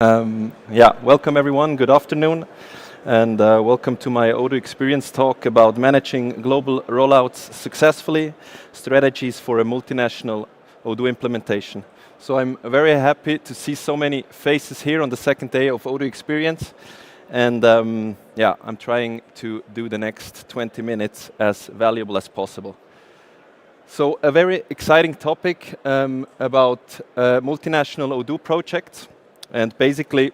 Welcome everyone. Good afternoon, and welcome to my Odoo experience talk about managing global rollouts successfully, strategies for a multinational Odoo implementation. So I'm very happy to see so many faces here on the second day of Odoo experience, and I'm trying to do the next 20 minutes as valuable as possible. So a very exciting topic about multinational Odoo projects. And basically,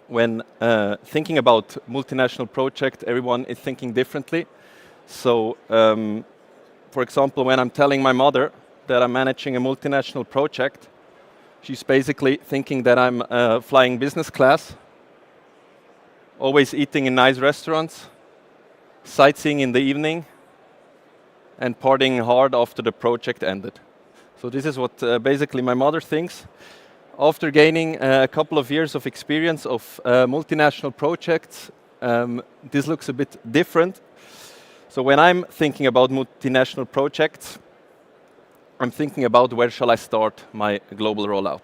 when thinking about multinational project, everyone is thinking differently. So, for example, when I'm telling my mother that I'm managing a multinational project, she's basically thinking that I'm flying business class, always eating in nice restaurants, sightseeing in the evening, and partying hard after the project ended. So this is what basically my mother thinks. After gaining a couple of years of experience of multinational projects, this looks a bit different. So when I'm thinking about multinational projects, I'm thinking about where shall I start my global rollout.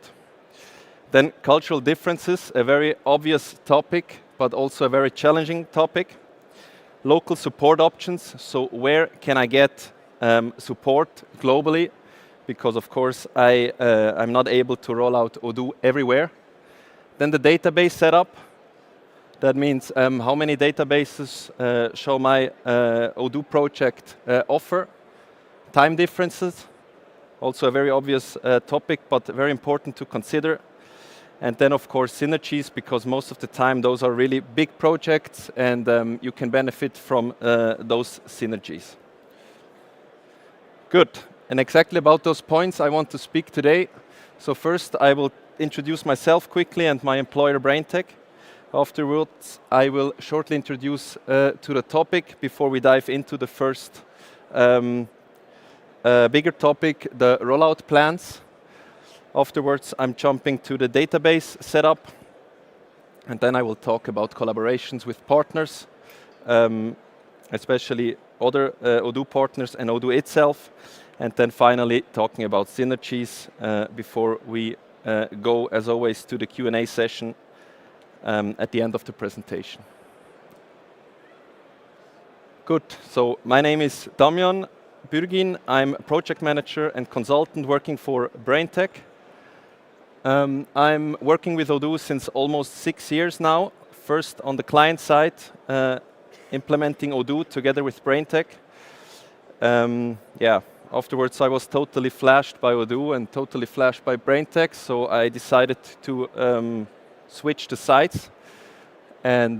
Then cultural differences, a very obvious topic, but also a very challenging topic. Local support options, so where can I get support globally? Because of course I'm not able to roll out Odoo everywhere. Then the database setup. That means how many databases shall my Odoo project offer. Time differences, also a very obvious topic, but very important to consider. And then of course synergies, because most of the time those are really big projects and you can benefit from those synergies. Good. And exactly about those points I want to speak today. So first I will introduce myself quickly and my employer braintec. Afterwards I will shortly introduce to the topic before we dive into the first bigger topic, the rollout plans. Afterwards I'm jumping to the database setup, and then I will talk about collaborations with partners, especially other Odoo partners and Odoo itself. And then finally, talking about synergies before we go, as always, to the Q&A session at the end of the presentation. Good. So my name is Damian Bürgin. I'm a project manager and consultant working for braintec. I'm working with Odoo since almost 6 years now. First on the client side, implementing Odoo together with braintec. Afterwards, I was totally flashed by Odoo and totally flashed by braintec, so I decided to switch the sites. And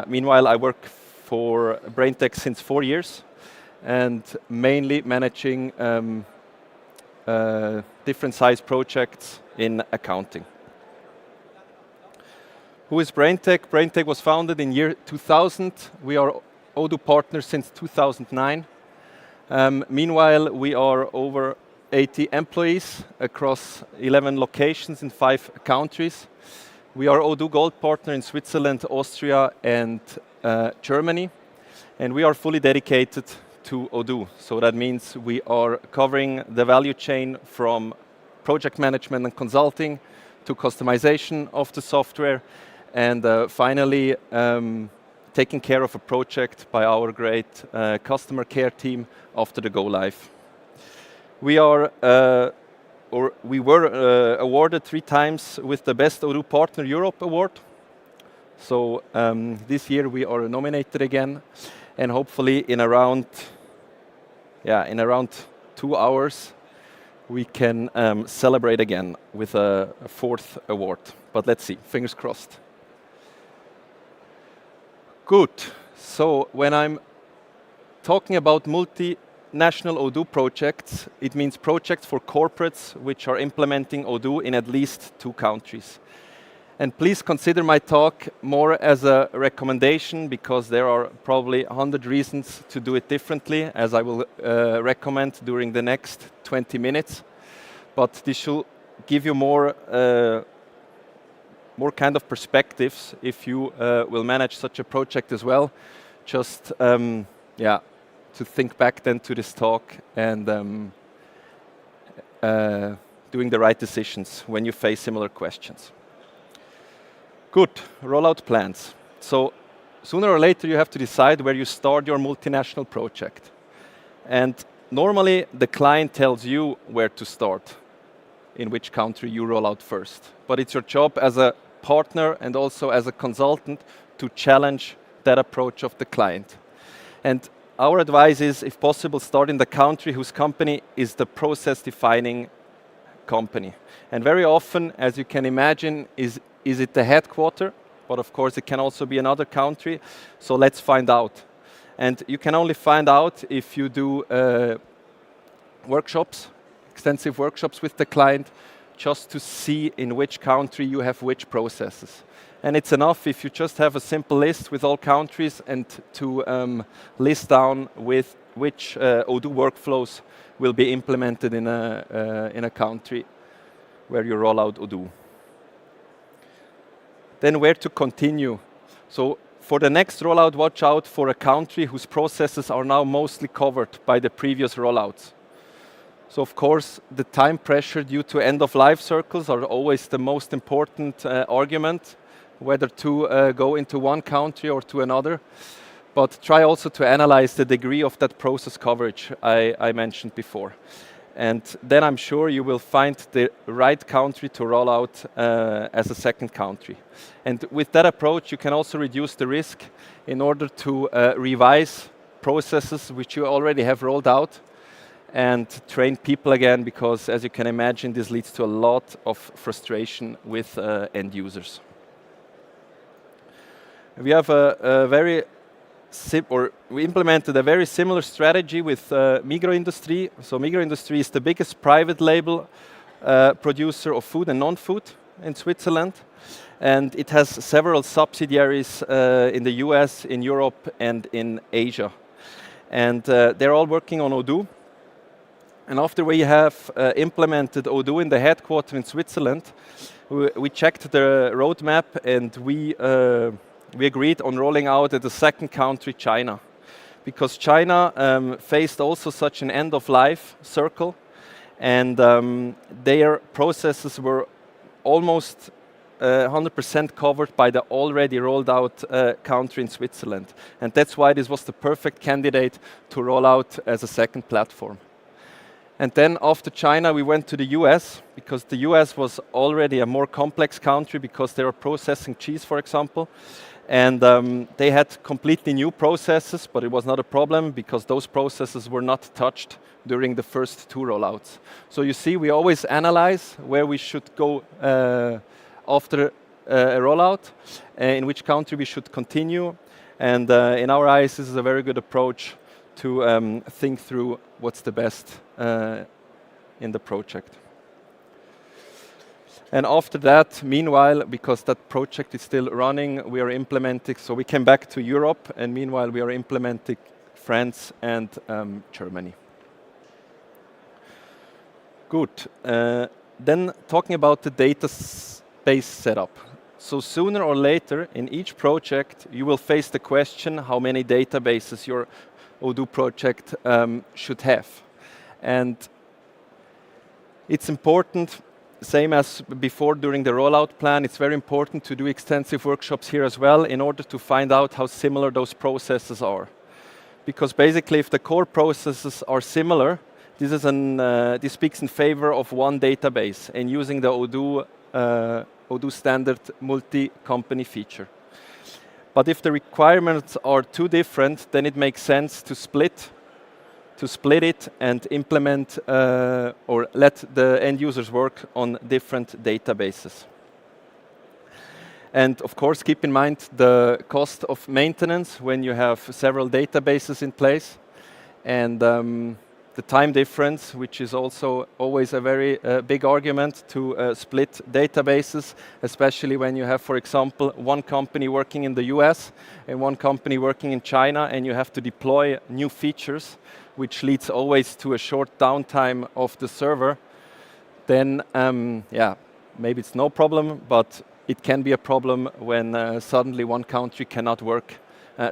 meanwhile, I work for braintec since 4 years, and mainly managing different size projects in accounting. Who is braintec? braintec was founded in year 2000. We are Odoo partners since 2009. Meanwhile, we are over 80 employees across 11 locations in 5 countries. We are Odoo Gold partner in Switzerland, Austria, and Germany. And we are fully dedicated to Odoo. So that means we are covering the value chain from project management and consulting to customization of the software, and finally taking care of a project by our great customer care team after the go live. We were awarded 3 times with the Best Odoo Partner Europe Award. So this year we are nominated again, and hopefully in around 2 hours we can celebrate again with a 4th award. But let's see, fingers crossed. Good. So when I'm talking about multinational Odoo projects, it means projects for corporates which are implementing Odoo in at least 2 countries. And please consider my talk more as a recommendation, because there are probably 100 reasons to do it differently, as I will recommend during the next 20 minutes. But this should give you more kind of perspectives if you will manage such a project as well. Just to think back then to this talk and doing the right decisions when you face similar questions. Good, rollout plans. So sooner or later you have to decide where you start your multinational project. And normally the client tells you where to start, in which country you roll out first. But it's your job as a partner and also as a consultant to challenge that approach of the client. And our advice is, if possible, start in the country whose company is the process-defining company. And very often, as you can imagine, is it the headquarter? But of course, it can also be another country. So let's find out. And you can only find out if you do workshops, extensive workshops with the client, just to see in which country you have which processes. And it's enough if you just have a simple list with all countries and to list down with which Odoo workflows will be implemented in a country where you roll out Odoo. Then where to continue. So for the next rollout, watch out for a country whose processes are now mostly covered by the previous rollouts. So of course, the time pressure due to end-of-life circles are always the most important argument, whether to go into one country or to another. But try also to analyze the degree of that process coverage I mentioned before. And then I'm sure you will find the right country to roll out as a second country. And with that approach, you can also reduce the risk in order to revise processes which you already have rolled out and train people again, because as you can imagine, this leads to a lot of frustration with end users. We have we implemented a very similar strategy with Migros Industrie. So Migros Industrie is the biggest private label producer of food and non-food in Switzerland. And it has several subsidiaries in the US, in Europe, and in Asia. And they're all working on Odoo. And after we have implemented Odoo in the headquarters in Switzerland, we checked the roadmap and we agreed on rolling out at the second country, China. Because China faced also such an end-of-life circle, and their processes were almost 100% covered by the already rolled out country in Switzerland. And that's why this was the perfect candidate to roll out as a second platform. And then after China, we went to the US, because the US was already a more complex country because they were processing cheese, for example. And they had completely new processes, but it was not a problem because those processes were not touched during the first two rollouts. So you see, we always analyze where we should go after a rollout, in which country we should continue. And in our eyes, this is a very good approach to think through what's the best in the project. And after that, meanwhile, because that project is still running, we are implementing, so we came back to Europe, and meanwhile we are implementing France and Germany. Good. Then talking about the database setup. So sooner or later, in each project, you will face the question how many databases your Odoo project should have. And it's important, same as before during the rollout plan, it's very important to do extensive workshops here as well in order to find out how similar those processes are. Because basically if the core processes are similar, this speaks in favor of one database and using the Odoo standard multi-company feature. But if the requirements are too different, then it makes sense to split it and implement or let the end users work on different databases. And of course, keep in mind the cost of maintenance when you have several databases in place, and the time difference, which is also always a very big argument to split databases, especially when you have, for example, one company working in the US and one company working in China, and you have to deploy new features, which leads always to a short downtime of the server. Then, yeah, maybe it's no problem, but it can be a problem when suddenly one country cannot work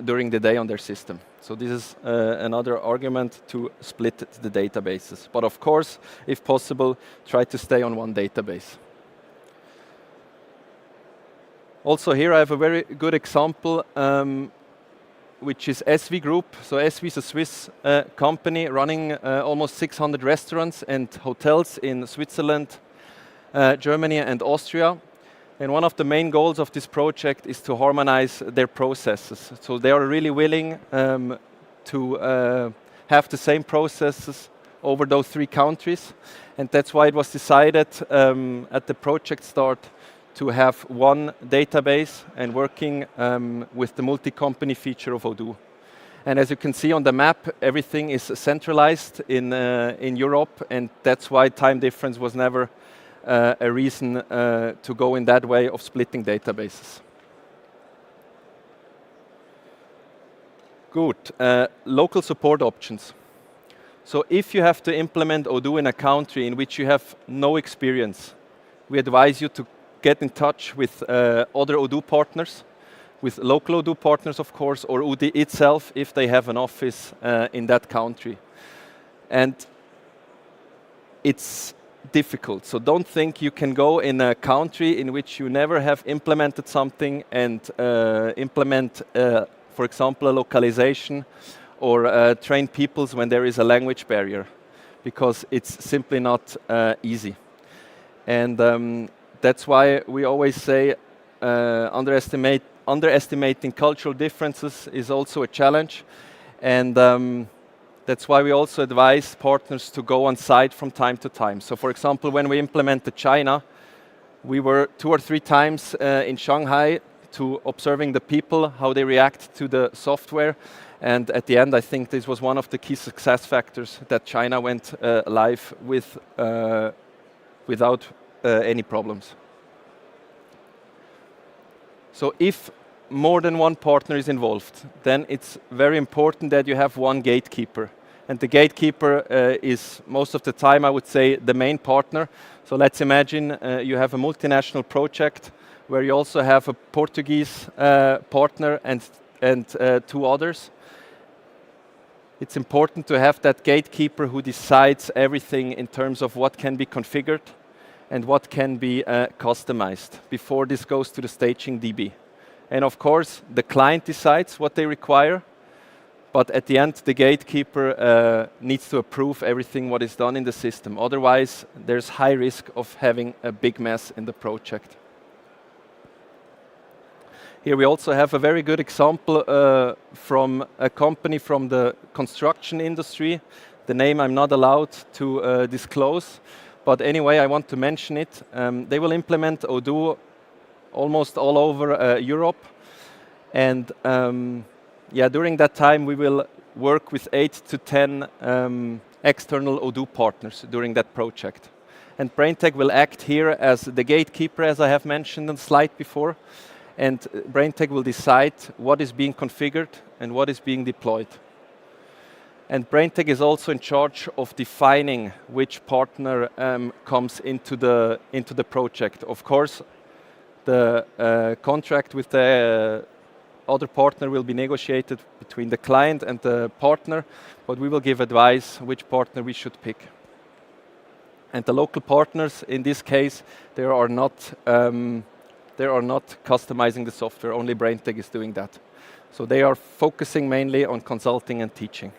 during the day on their system. So this is another argument to split the databases. But of course, if possible, try to stay on one database. Also here I have a very good example, which is SV Group. So SV is a Swiss company running almost 600 restaurants and hotels in Switzerland, Germany and Austria. And one of the main goals of this project is to harmonize their processes. So they are really willing to have the same processes over those 3 countries. And that's why it was decided at the project start to have one database and working with the multi-company feature of Odoo. And as you can see on the map, everything is centralized in Europe, and that's why time difference was never a reason to go in that way of splitting databases. Good. Local support options. So if you have to implement Odoo in a country in which you have no experience, we advise you to get in touch with other Odoo partners, with local Odoo partners, of course, or Odoo itself if they have an office in that country. And it's difficult. So don't think you can go in a country in which you never have implemented something and implement, for example, a localization or train peoples when there is a language barrier, because it's simply not easy. And that's why we always say underestimating cultural differences is also a challenge. And that's why we also advise partners to go on site from time to time. So for example, when we implemented China, we were 2 or 3 times in Shanghai to observing the people, how they react to the software. And at the end, I think this was one of the key success factors that China went live with without any problems. So if more than one partner is involved, then it's very important that you have one gatekeeper. And the gatekeeper is most of the time, I would say, the main partner. So let's imagine you have a multinational project where you also have a Portuguese partner and 2 others. It's important to have that gatekeeper who decides everything in terms of what can be configured and what can be customized before this goes to the staging DB. And of course, the client decides what they require, but at the end, the gatekeeper needs to approve everything what is done in the system. Otherwise, there's high risk of having a big mess in the project. Here we also have a very good example from a company from the construction industry. The name I'm not allowed to disclose. But anyway, I want to mention it. They will implement Odoo almost all over Europe. And during that time, we will work with 8 to 10 external Odoo partners during that project. And braintec will act here as the gatekeeper, as I have mentioned on the slide before. And braintec will decide what is being configured and what is being deployed. And braintec is also in charge of defining which partner comes into the project. Of course, the contract with the other partner will be negotiated between the client and the partner, but we will give advice which partner we should pick. And the local partners, in this case, they are not customizing the software. Only braintec is doing that. So they are focusing mainly on consulting and teaching.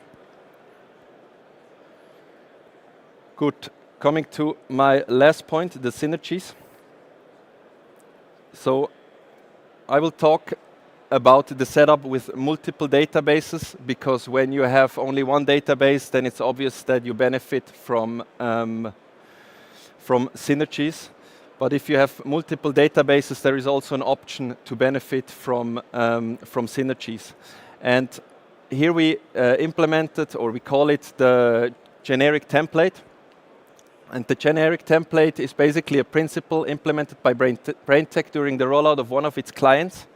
Good. Coming to my last point, the synergies. So I will talk about the setup with multiple databases, because when you have only one database, then it's obvious that you benefit from synergies. But if you have multiple databases, there is also an option to benefit from synergies. And here we implemented, or we call it the generic template. And the generic template is basically a principle implemented by braintec during the rollout of one of its clients.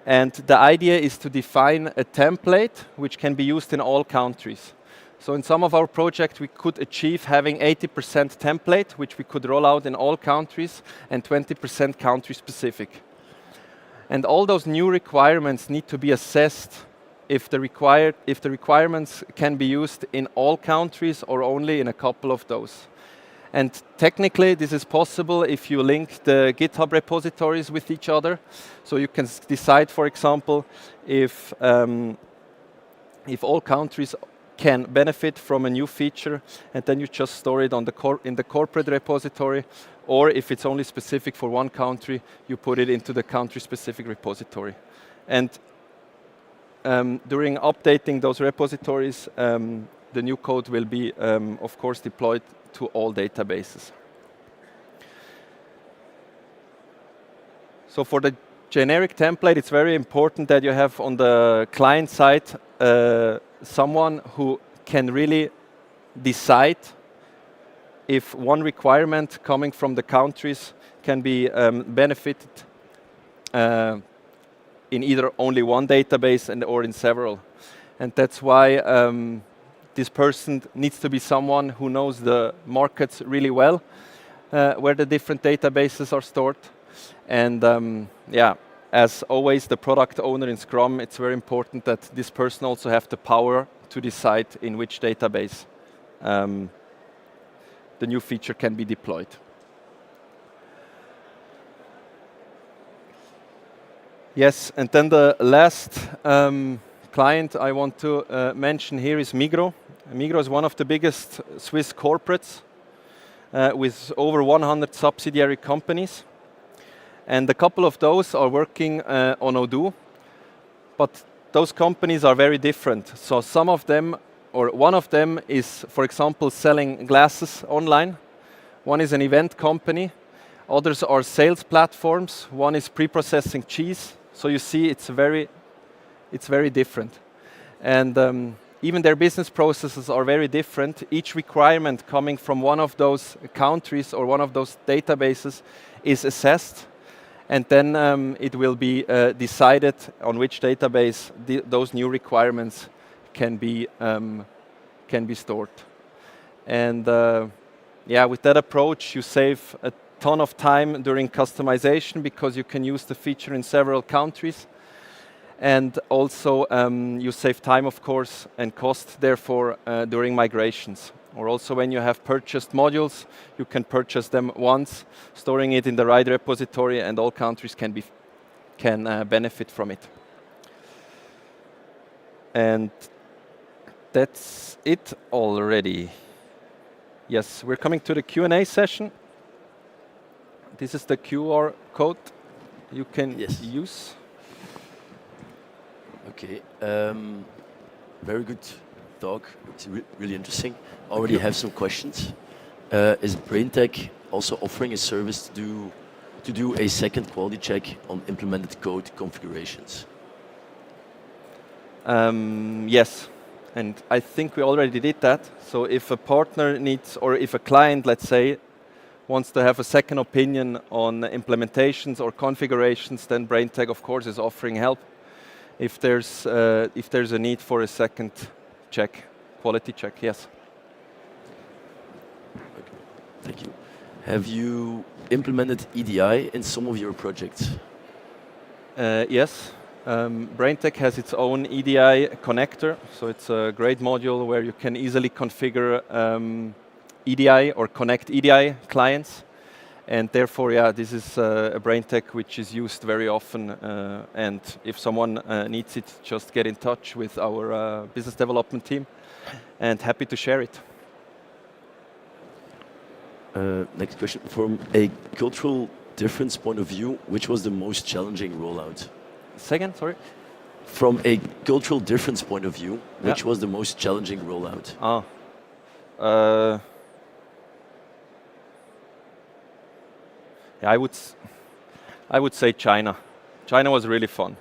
And the idea is to define a template which can be used in all countries. So in some of our projects, we could achieve having 80% template, which we could roll out in all countries, and 20% country specific. And all those new requirements need to be assessed if the requirements can be used in all countries or only in a couple of those. And technically, this is possible if you link the GitHub repositories with each other. So you can decide, for example, if all countries can benefit from a new feature, and then you just store it on in the corporate repository, or if it's only specific for one country, you put it into the country-specific repository. And during updating those repositories, the new code will be, of course, deployed to all databases. So for the generic template, it's very important that you have on the client side someone who can really decide if one requirement coming from the countries can be benefited in either only one database or in several. And that's why this person needs to be someone who knows the markets really well, where the different databases are stored. And yeah, as always, the product owner in Scrum, it's very important that this person also have the power to decide in which database the new feature can be deployed. Yes, and then the last client I want to mention here is Migros. Migros is one of the biggest Swiss corporates with over 100 subsidiary companies. And a couple of those are working on Odoo, but those companies are very different. So some of them, or one of them is, for example, selling glasses online. One is an event company. Others are sales platforms. One is pre-processing cheese. So you see, it's very different. And even their business processes are very different. Each requirement coming from one of those countries or one of those databases is assessed. And then it will be decided on which database those new requirements can be stored. And yeah, with that approach, you save a ton of time during customization because you can use the feature in several countries. And also you save time, of course, and cost, therefore, during migrations. Or also when you have purchased modules, you can purchase them once, storing it in the right repository, and all countries can benefit from it. And that's it already. Yes, we're coming to the Q&A session. This is the QR code you can use. Okay, very good talk. It's really interesting. Already have some questions. Is braintec also offering a service to do a second quality check on implemented code configurations? Yes, and I think we already did that. So if a partner needs, or if a client, let's say, wants to have a second opinion on implementations or configurations, then braintec, of course, is offering help. If there's a need for a second check, quality check, yes. Okay. Thank you. Have you implemented EDI in some of your projects? Yes. braintec has its own EDI connector, so it's a great module where you can easily configure EDI or connect EDI clients. And therefore, yeah, this is a braintec which is used very often. And if someone needs it, just get in touch with our business development team, and happy to share it. Next question. From a cultural difference point of view, which was the most challenging rollout? Second, sorry? From a cultural difference point of view, which was the most challenging rollout? Yeah, I would say China. China was really fun,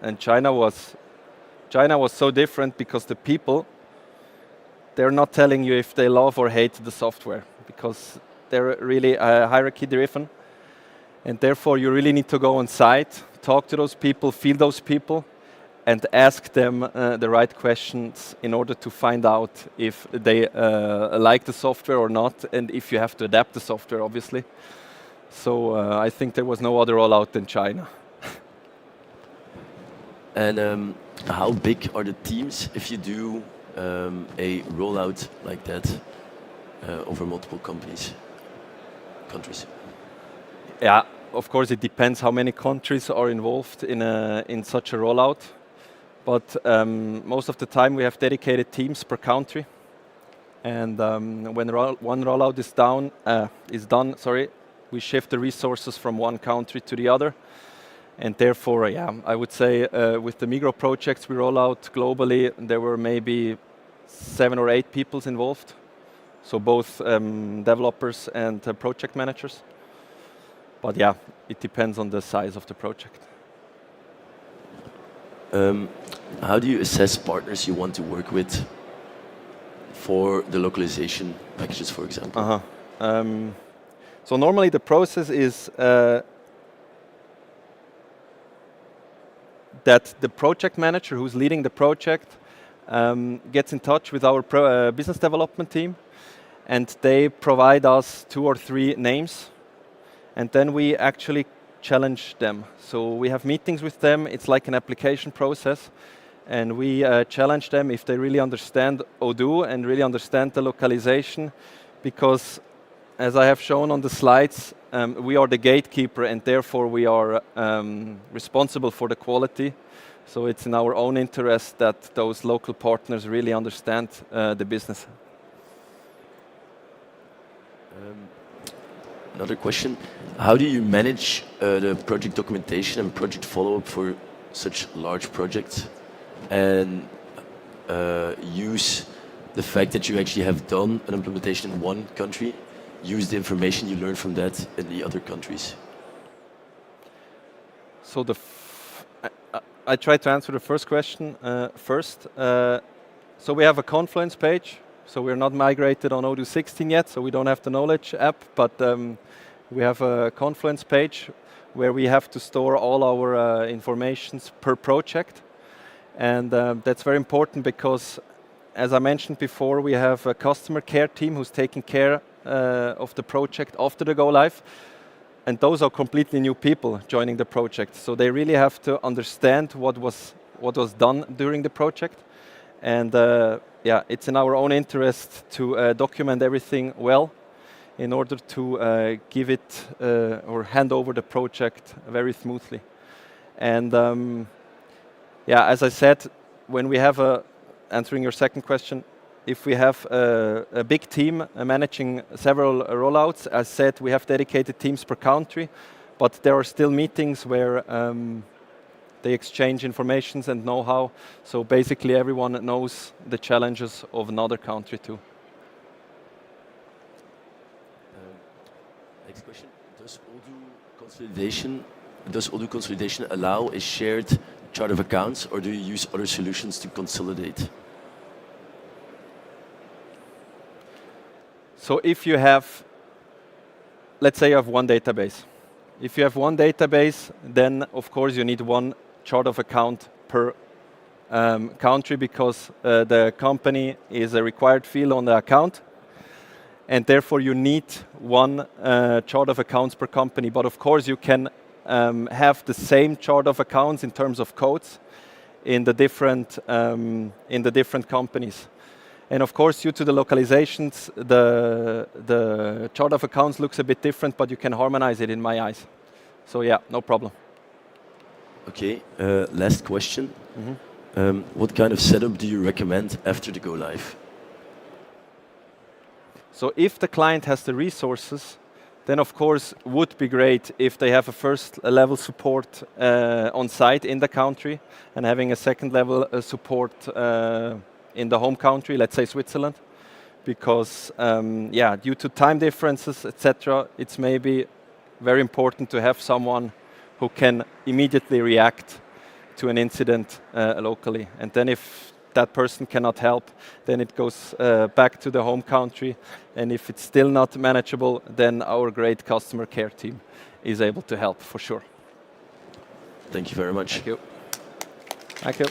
and China was so different because the people, they're not telling you if they love or hate the software, because they're really hierarchy driven, and therefore you really need to go on site, talk to those people, feel those people, and ask them the right questions in order to find out if they like the software or not, and if you have to adapt the software, obviously. So I think there was no other rollout than China. And how big are the teams if you do a rollout like that? over multiple countries? Yeah, of course it depends how many countries are involved in such a rollout. But most of the time we have dedicated teams per country. And when one rollout is done, we shift the resources from one country to the other. And therefore, yeah, I would say with the Migros projects we roll out globally, there were maybe 7 or 8 people involved. So both developers and project managers. But yeah, it depends on the size of the project. How do you assess partners you want to work with for the localization packages, for example? So normally the process is that the project manager who's leading the project gets in touch with our business development team, and they provide us 2 or 3 names, and then we actually challenge them. So we have meetings with them. It's like an application process, and we challenge them if they really understand Odoo and really understand the localization, because as I have shown on the slides, we are the gatekeeper, and therefore we are responsible for the quality. So it's in our own interest that those local partners really understand the business. Another question: how do you manage the project documentation and project follow-up for such large projects, and use the fact that you actually have done an implementation in one country, use the information you learn from that in the other countries? So I try to answer the first question first. So we have a Confluence page. So we're not migrated on Odoo 16 yet, so we don't have the knowledge app, but we have a Confluence page where we have to store all our informations per project. And that's very important because, as I mentioned before, we have a customer care team who's taking care of the project after the go live. And those are completely new people joining the project. So they really have to understand what was done during the project. And yeah, it's in our own interest to document everything well in order to give it or hand over the project very smoothly. And yeah, as I said, when we have answering your second question, if we have a big team managing several rollouts, as said, we have dedicated teams per country, but there are still meetings where they exchange information and know-how. So basically everyone knows the challenges of another country too. Next question: Does Odoo consolidation allow a shared chart of accounts, or do you use other solutions to consolidate? So if you have, let's say you have one database. If you have one database, then of course you need one chart of account per country, because the company is a required field on the account, and therefore you need one chart of accounts per company. But of course you can have the same chart of accounts in terms of codes in the different companies. And of course, due to the localizations, the chart of accounts looks a bit different, but you can harmonize it in my eyes. So yeah, no problem. Okay, last question. What kind of setup do you recommend after the go live? So if the client has the resources, then of course would be great if they have a first level support on site in the country, and having a second level support in the home country, let's say Switzerland, because yeah, due to time differences, etc., it's maybe very important to have someone who can immediately react to an incident locally. And then if that person cannot help, then it goes back to the home country. And if it's still not manageable, then our great customer care team is able to help for sure. Thank you very much. Thank you. Thank you.